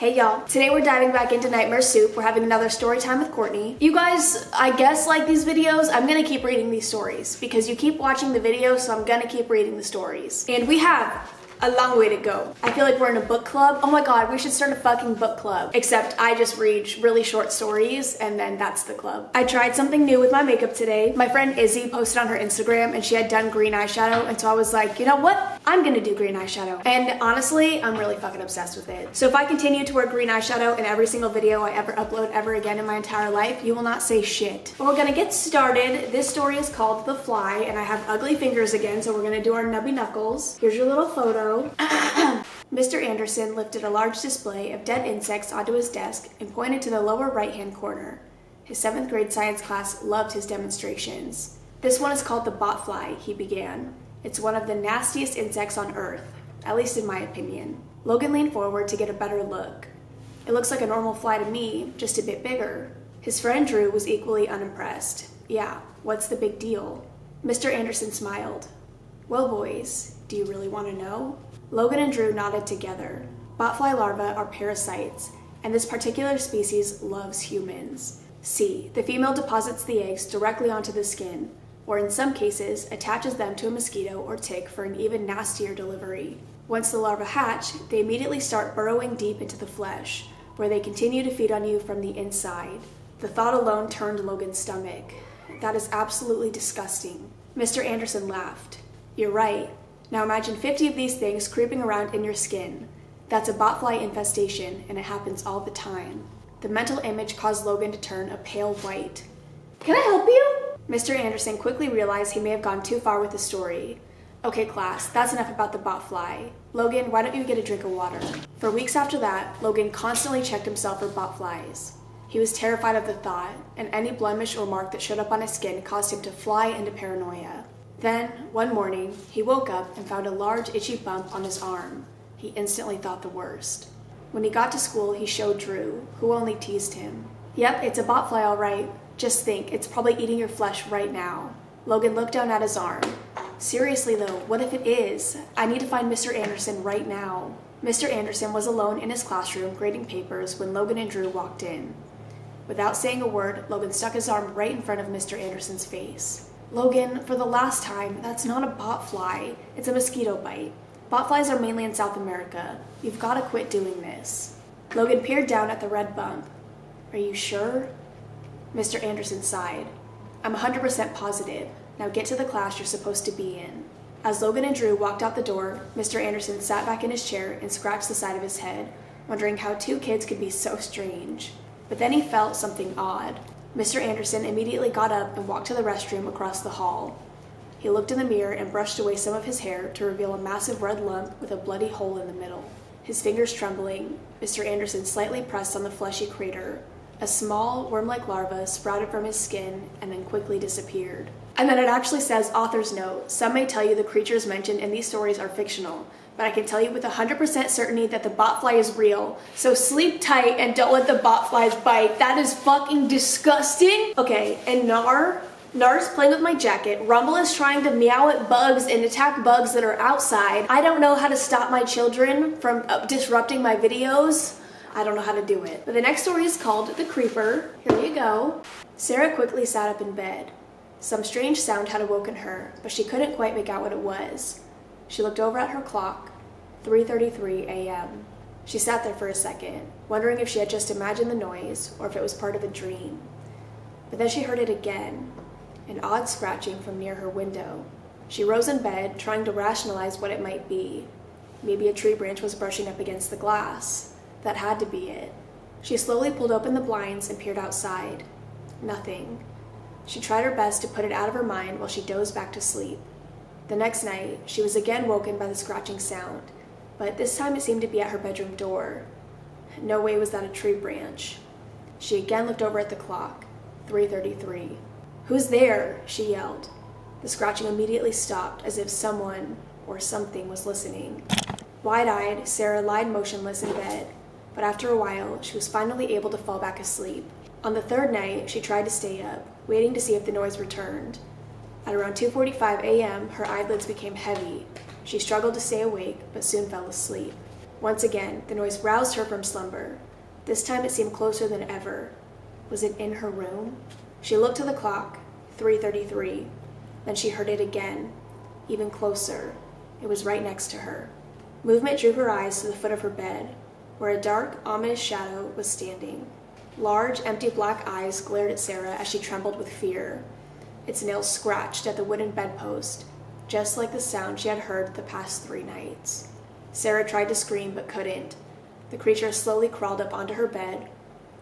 Hey y'all, today we're diving back into Nightmare Soup. We're having another story time with Courtney. You guys, I guess, like these videos. I'm gonna keep reading these stories because you keep watching the videos, so I'm gonna keep reading the stories. And we have a long way to go. I feel like we're in a book club. Oh my god, we should start a fucking book club. Except I just read really short stories and then that's the club. I tried something new with my makeup today. My friend Izzy posted on her Instagram and she had done green eyeshadow, and so I was like, you know what? I'm gonna do green eyeshadow. And honestly, I'm really fucking obsessed with it. So if I continue to wear green eyeshadow in every single video I ever upload ever again in my entire life, you will not say shit. But we're gonna get started. This story is called The Fly, and I have ugly fingers again, so we're gonna do our nubby knuckles. Here's your little photo. Mr. Anderson lifted a large display of dead insects onto his desk and pointed to the lower right-hand corner. His 7th grade science class loved his demonstrations. This one is called the botfly, he began. It's one of the nastiest insects on Earth, at least in my opinion. Logan leaned forward to get a better look. It looks like a normal fly to me, just a bit bigger. His friend Drew was equally unimpressed. Yeah, what's the big deal? Mr. Anderson smiled. Well, boys, do you really want to know? Logan and Drew nodded together. Botfly larvae are parasites, and this particular species loves humans. See, the female deposits the eggs directly onto the skin, or in some cases, attaches them to a mosquito or tick for an even nastier delivery. Once the larvae hatch, they immediately start burrowing deep into the flesh, where they continue to feed on you from the inside. The thought alone turned Logan's stomach. That is absolutely disgusting. Mr. Anderson laughed. You're right. Now imagine 50 of these things creeping around in your skin. That's a botfly infestation, and it happens all the time. The mental image caused Logan to turn a pale white. Can I help you? Mr. Anderson quickly realized he may have gone too far with the story. Okay, class, that's enough about the botfly. Logan, why don't you get a drink of water? For weeks after that, Logan constantly checked himself for botflies. He was terrified of the thought, and any blemish or mark that showed up on his skin caused him to fly into paranoia. Then, one morning, he woke up and found a large itchy bump on his arm. He instantly thought the worst. When he got to school, he showed Drew, who only teased him. Yep, it's a botfly all right. Just think, it's probably eating your flesh right now. Logan looked down at his arm. Seriously though, what if it is? I need to find Mr. Anderson right now. Mr. Anderson was alone in his classroom grading papers when Logan and Drew walked in. Without saying a word, Logan stuck his arm right in front of Mr. Anderson's face. Logan, for the last time, that's not a botfly. It's a mosquito bite. Botflies are mainly in South America. You've got to quit doing this. Logan peered down at the red bump. Are you sure? Mr. Anderson sighed. I'm 100% positive. Now get to the class you're supposed to be in. As Logan and Drew walked out the door, Mr. Anderson sat back in his chair and scratched the side of his head, wondering how two kids could be so strange. But then he felt something odd. Mr. Anderson immediately got up and walked to the restroom across the hall. He looked in the mirror and brushed away some of his hair to reveal a massive red lump with a bloody hole in the middle. His fingers trembling, Mr. Anderson slightly pressed on the fleshy crater. A small, worm-like larva sprouted from his skin and then quickly disappeared. And then it actually says, author's note, some may tell you the creatures mentioned in these stories are fictional, but I can tell you with 100% certainty that the botfly is real. So sleep tight and don't let the botflies bite. That is fucking disgusting. Okay, and Nar's playing with my jacket. Rumble is trying to meow at bugs and attack bugs that are outside. I don't know how to stop my children from disrupting my videos. I don't know how to do it. But the next story is called The Creeper. Here you go. Sarah quickly sat up in bed. Some strange sound had awoken her, but she couldn't quite make out what it was. She looked over at her clock, 3:33 a.m. She sat there for a second, wondering if she had just imagined the noise or if it was part of a dream. But then she heard it again, an odd scratching from near her window. She rose in bed, trying to rationalize what it might be. Maybe a tree branch was brushing up against the glass. That had to be it. She slowly pulled open the blinds and peered outside. Nothing. She tried her best to put it out of her mind while she dozed back to sleep. The next night, she was again woken by the scratching sound, but this time it seemed to be at her bedroom door. No way was that a tree branch. She again looked over at the clock, 3:33. Who's there? She yelled. The scratching immediately stopped as if someone or something was listening. Wide-eyed, Sarah lied motionless in bed, but after a while, she was finally able to fall back asleep. On the third night, she tried to stay up, waiting to see if the noise returned. At around 2:45 a.m., her eyelids became heavy. She struggled to stay awake, but soon fell asleep. Once again, the noise roused her from slumber. This time it seemed closer than ever. Was it in her room? She looked to the clock, 3:33. Then she heard it again, even closer. It was right next to her. Movement drew her eyes to the foot of her bed, where a dark, ominous shadow was standing. Large, empty black eyes glared at Sarah as she trembled with fear. Its nails scratched at the wooden bedpost, just like the sound she had heard the past 3 nights. Sarah tried to scream but couldn't. The creature slowly crawled up onto her bed.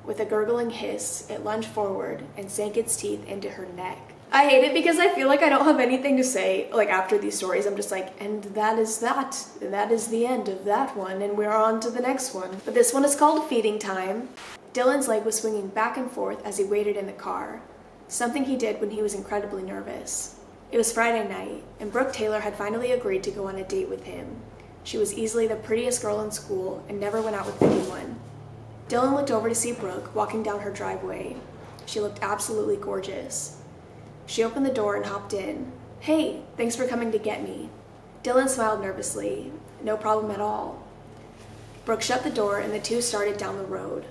With a gurgling hiss, it lunged forward and sank its teeth into her neck. I hate it because I feel like I don't have anything to say. Like, after these stories, I'm just like, and that is that. That is the end of that one, and we're on to the next one. But this one is called Feeding Time. Dylan's leg was swinging back and forth as he waited in the car, something he did when he was incredibly nervous. It was Friday night, and Brooke Taylor had finally agreed to go on a date with him. She was easily the prettiest girl in school and never went out with anyone. Dylan looked over to see Brooke walking down her driveway. She looked absolutely gorgeous. She opened the door and hopped in. "Hey, thanks for coming to get me." Dylan smiled nervously. "No problem at all." Brooke shut the door and the two started down the road.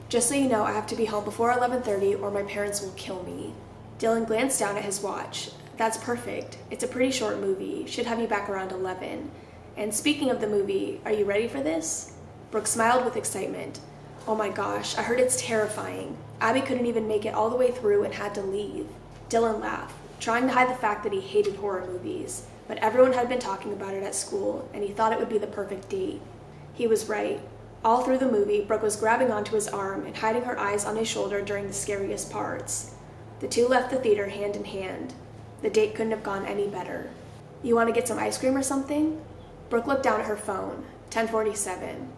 "Just so you know, I have to be home before 11:30 or my parents will kill me." Dylan glanced down at his watch. "That's perfect. It's a pretty short movie. Should have you back around 11. And speaking of the movie, are you ready for this?" Brooke smiled with excitement. "Oh my gosh, I heard it's terrifying. Abby couldn't even make it all the way through and had to leave." Dylan laughed, trying to hide the fact that he hated horror movies, but everyone had been talking about it at school, and he thought it would be the perfect date. He was right. All through the movie, Brooke was grabbing onto his arm and hiding her eyes on his shoulder during the scariest parts. The two left the theater hand in hand. The date couldn't have gone any better. "You want to get some ice cream or something?" Brooke looked down at her phone. 10:47.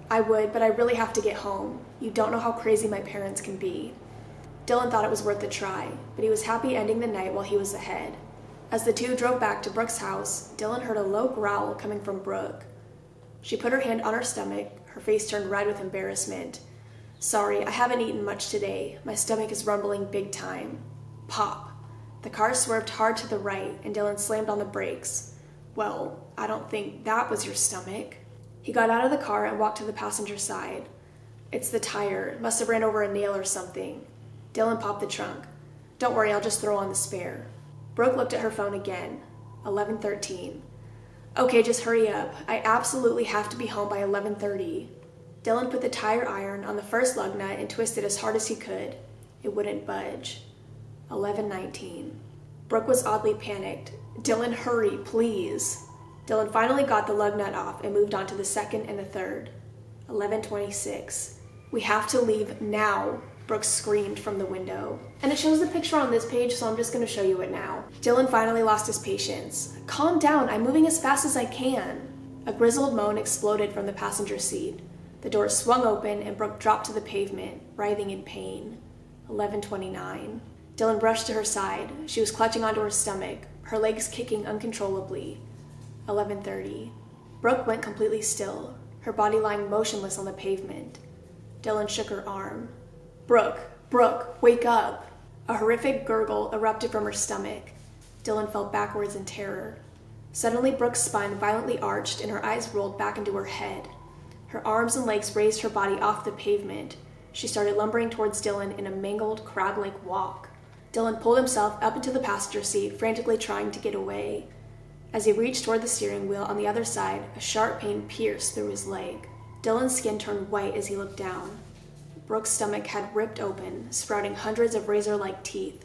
"I would, but I really have to get home. You don't know how crazy my parents can be." Dylan thought it was worth a try, but he was happy ending the night while he was ahead. As the two drove back to Brooke's house, Dylan heard a low growl coming from Brooke. She put her hand on her stomach, her face turned red with embarrassment. "Sorry, I haven't eaten much today. My stomach is rumbling big time." Pop! The car swerved hard to the right, and Dylan slammed on the brakes. "Well, I don't think that was your stomach." He got out of the car and walked to the passenger side. "It's the tire. Must have ran over a nail or something." Dylan popped the trunk. "Don't worry, I'll just throw on the spare." Brooke looked at her phone again. 11:13. "Okay, just hurry up. I absolutely have to be home by 11:30. Dylan put the tire iron on the first lug nut and twisted as hard as he could. It wouldn't budge. 11:19. Brooke was oddly panicked. "Dylan, hurry, please." Dylan finally got the lug nut off and moved on to the second and the third. 11:26. "We have to leave now," Brooke screamed from the window. And it shows the picture on this page, so I'm just going to show you it now. Dylan finally lost his patience. "Calm down, I'm moving as fast as I can." A grizzled moan exploded from the passenger seat. The door swung open and Brooke dropped to the pavement, writhing in pain. 11:29. Dylan rushed to her side. She was clutching onto her stomach, her legs kicking uncontrollably. 11:30. Brooke went completely still, her body lying motionless on the pavement. Dylan shook her arm. Brooke, wake up!" A horrific gurgle erupted from her stomach. Dylan fell backwards in terror. Suddenly, Brooke's spine violently arched and her eyes rolled back into her head. Her arms and legs raised her body off the pavement. She started lumbering towards Dylan in a mangled, crab-like walk. Dylan pulled himself up into the passenger seat, frantically trying to get away. As he reached toward the steering wheel on the other side, a sharp pain pierced through his leg. Dylan's skin turned white as he looked down. Brooke's stomach had ripped open, sprouting hundreds of razor-like teeth.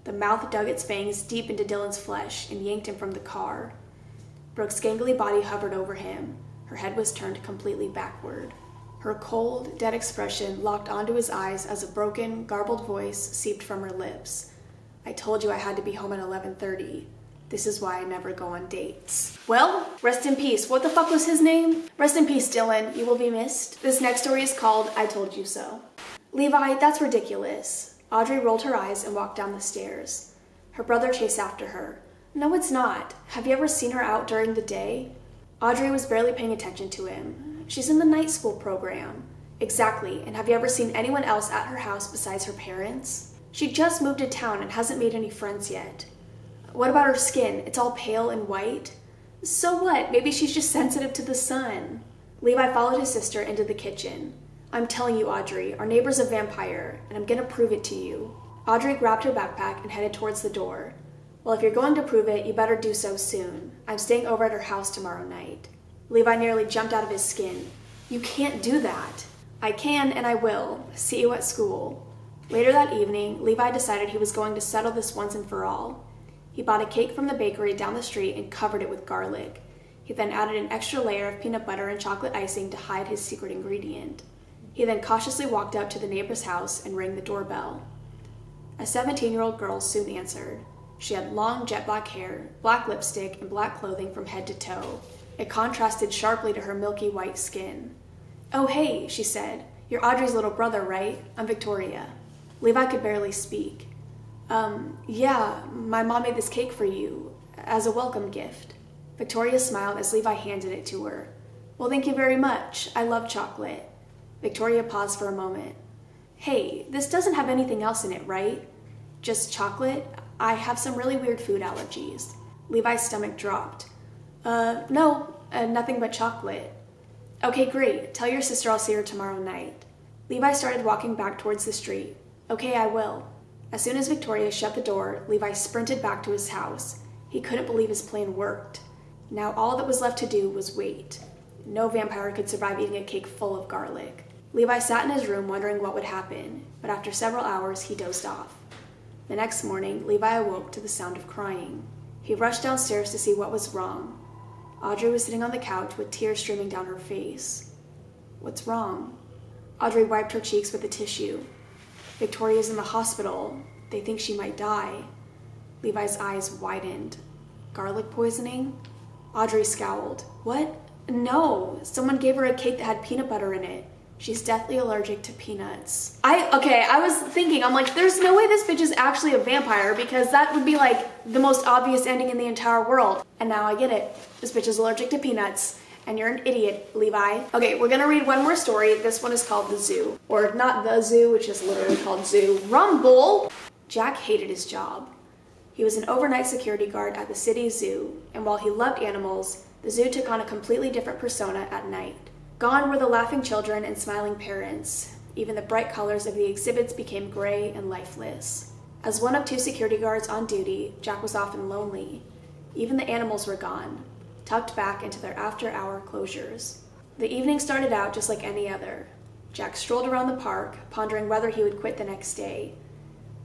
The mouth dug its fangs deep into Dylan's flesh and yanked him from the car. Brooke's gangly body hovered over him. Her head was turned completely backward. Her cold, dead expression locked onto his eyes as a broken, garbled voice seeped from her lips. "I told you I had to be home at 11:30. This is why I never go on dates." Well, rest in peace. What the fuck was his name? Rest in peace, Dylan. You will be missed. This next story is called I Told You So. "Levi, that's ridiculous." Audrey rolled her eyes and walked down the stairs. Her brother chased after her. "No, it's not. Have you ever seen her out during the day?" Audrey was barely paying attention to him. "She's in the night school program." "Exactly, and have you ever seen anyone else at her house besides her parents?" "She just moved to town and hasn't made any friends yet." "What about her skin? It's all pale and white." "So what? Maybe she's just sensitive to the sun." Levi followed his sister into the kitchen. I'm telling you, Audrey, our neighbor's a vampire, and I'm gonna prove it to you. Audrey grabbed her backpack and headed towards the door. Well, if you're going to prove it, you better do so soon. I'm staying over at her house tomorrow night. Levi nearly jumped out of his skin. You can't do that. I can and I will. See you at school. Later that evening, Levi decided he was going to settle this once and for all. He bought a cake from the bakery down the street and covered it with garlic. He then added an extra layer of peanut butter and chocolate icing to hide his secret ingredient. He then cautiously walked up to the neighbor's house and rang the doorbell. A 17-year-old girl soon answered. She had long jet black hair, black lipstick, and black clothing from head to toe. It contrasted sharply to her milky white skin. Oh, hey, she said. You're Audrey's little brother, right? I'm Victoria. Levi could barely speak. Yeah, my mom made this cake for you, as a welcome gift. Victoria smiled as Levi handed it to her. Well, thank you very much. I love chocolate. Victoria paused for a moment. Hey, this doesn't have anything else in it, right? Just chocolate? I have some really weird food allergies. Levi's stomach dropped. No, nothing but chocolate. Okay, great. Tell your sister I'll see her tomorrow night. Levi started walking back towards the street. Okay, I will. As soon as Victoria shut the door, Levi sprinted back to his house. He couldn't believe his plan worked. Now all that was left to do was wait. No vampire could survive eating a cake full of garlic. Levi sat in his room wondering what would happen, but after several hours, he dozed off. The next morning, Levi awoke to the sound of crying. He rushed downstairs to see what was wrong. Audrey was sitting on the couch with tears streaming down her face. What's wrong? Audrey wiped her cheeks with a tissue. Victoria's in the hospital. They think she might die. Levi's eyes widened. Garlic poisoning? Audrey scowled. What? No, someone gave her a cake that had peanut butter in it. She's deathly allergic to peanuts. I was thinking, I'm like, there's no way this bitch is actually a vampire because that would be like the most obvious ending in the entire world. And now I get it. This bitch is allergic to peanuts. And you're an idiot, Levi. Okay, we're gonna read one more story. This one is called The Zoo. Or not The Zoo, which is literally called Zoo. Rumble! Jack hated his job. He was an overnight security guard at the city zoo, and while he loved animals, the zoo took on a completely different persona at night. Gone were the laughing children and smiling parents. Even the bright colors of the exhibits became gray and lifeless. As one of two security guards on duty, Jack was often lonely. Even the animals were gone, tucked back into their after-hour closures. The evening started out just like any other. Jack strolled around the park, pondering whether he would quit the next day.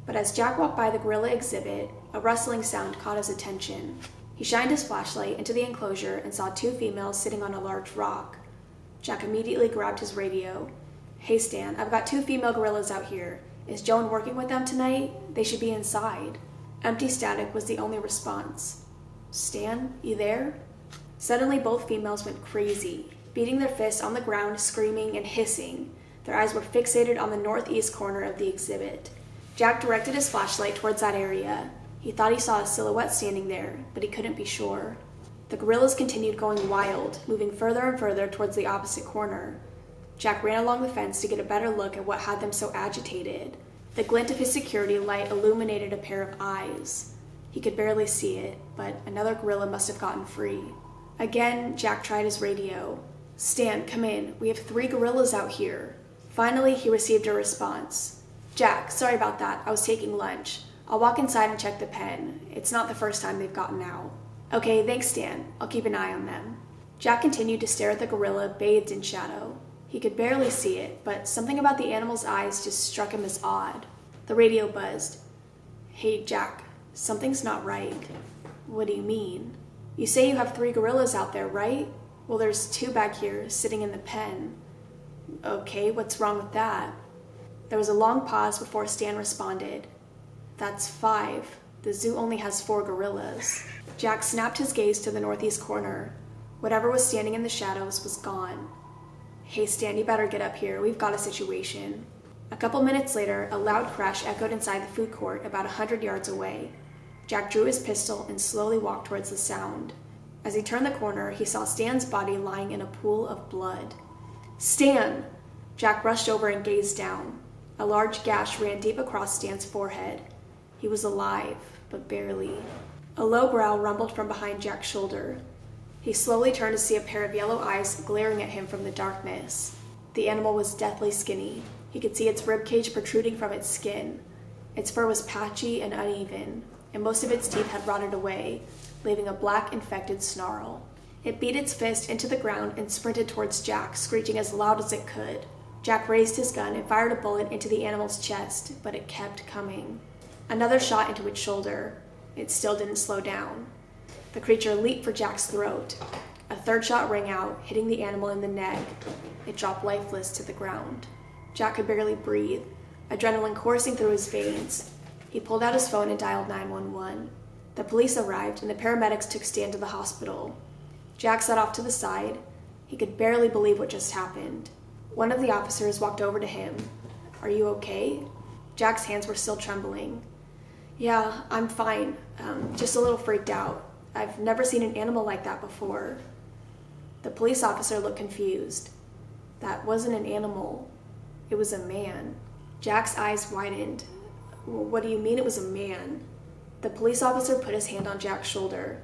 But as Jack walked by the gorilla exhibit, a rustling sound caught his attention. He shined his flashlight into the enclosure and saw two females sitting on a large rock. Jack immediately grabbed his radio. Hey Stan, I've got two female gorillas out here. Is Joan working with them tonight? They should be inside. Empty static was the only response. Stan, you there? Suddenly both females went crazy, beating their fists on the ground, screaming and hissing. Their eyes were fixated on the northeast corner of the exhibit. Jack directed his flashlight towards that area. He thought he saw a silhouette standing there, but he couldn't be sure. The gorillas continued going wild, moving further and further towards the opposite corner. Jack ran along the fence to get a better look at what had them so agitated. The glint of his security light illuminated a pair of eyes. He could barely see it, but another gorilla must have gotten free. Again, Jack tried his radio. Stan, come in. We have 3 gorillas out here. Finally, he received a response. Jack, sorry about that. I was taking lunch. I'll walk inside and check the pen. It's not the first time they've gotten out. Okay, thanks, Stan. I'll keep an eye on them. Jack continued to stare at the gorilla bathed in shadow. He could barely see it, but something about the animal's eyes just struck him as odd. The radio buzzed. Hey, Jack, something's not right. What do you mean? You say you have 3 gorillas out there, right? Well, there's 2 back here, sitting in the pen. Okay, what's wrong with that? There was a long pause before Stan responded. That's 5. The zoo only has 4 gorillas. Jack snapped his gaze to the northeast corner. Whatever was standing in the shadows was gone. Hey Stan, you better get up here. We've got a situation. A couple minutes later, a loud crash echoed inside the food court about 100 yards away. Jack drew his pistol and slowly walked towards the sound. As he turned the corner, he saw Stan's body lying in a pool of blood. Stan! Jack rushed over and gazed down. A large gash ran deep across Stan's forehead. He was alive, but barely. A low growl rumbled from behind Jack's shoulder. He slowly turned to see a pair of yellow eyes glaring at him from the darkness. The animal was deathly skinny. He could see its ribcage protruding from its skin. Its fur was patchy and uneven, and most of its teeth had rotted away, leaving a black, infected snarl. It beat its fist into the ground and sprinted towards Jack, screeching as loud as it could. Jack raised his gun and fired a bullet into the animal's chest, but it kept coming. Another shot into its shoulder. It still didn't slow down. The creature leaped for Jack's throat. A third shot rang out, hitting the animal in the neck. It dropped lifeless to the ground. Jack could barely breathe, adrenaline coursing through his veins. He pulled out his phone and dialed 911. The police arrived and the paramedics took Stan to the hospital. Jack sat off to the side. He could barely believe what just happened. One of the officers walked over to him. "Are you okay?" Jack's hands were still trembling. "Yeah, I'm fine. Just a little freaked out. I've never seen an animal like that before." The police officer looked confused. That wasn't an animal. It was a man. Jack's eyes widened. "What do you mean it was a man?" The police officer put his hand on Jack's shoulder.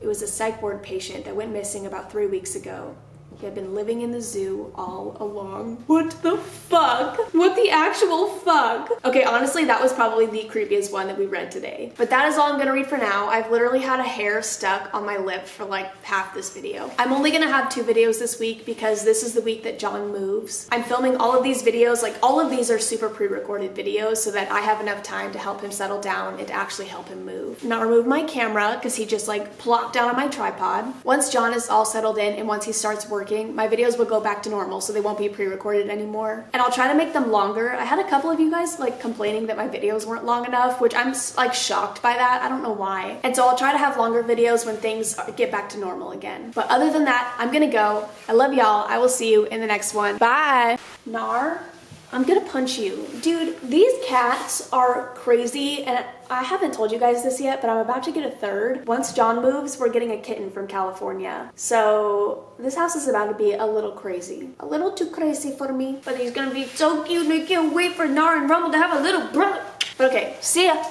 It was a psych ward patient that went missing about 3 weeks ago. He had been living in the zoo all along. What the fuck? What the actual fuck? Okay, honestly, that was probably the creepiest one that we read today. But that is all I'm gonna read for now. I've literally had a hair stuck on my lip for like half this video. I'm only gonna have 2 videos this week because this is the week that John moves. I'm filming all of these videos, like all of these are super pre-recorded videos so that I have enough time to help him settle down and to actually help him move. Now remove my camera because he just like plopped down on my tripod. Once John is all settled in and once he starts working, my videos will go back to normal so they won't be pre-recorded anymore. And I'll try to make them longer. I had a couple of you guys like complaining that my videos weren't long enough, which I'm like shocked by that. I don't know why. And so I'll try to have longer videos when things get back to normal again. But other than that, I'm gonna go. I love y'all. I will see you in the next one. Bye. Nar, I'm gonna punch you. Dude, these cats are crazy and I haven't told you guys this yet, but I'm about to get a third. Once John moves, we're getting a kitten from California. So this house is about to be a little crazy. A little too crazy for me, but he's gonna be so cute and I can't wait for Nar and Rumble to have a little brother. But okay, see ya.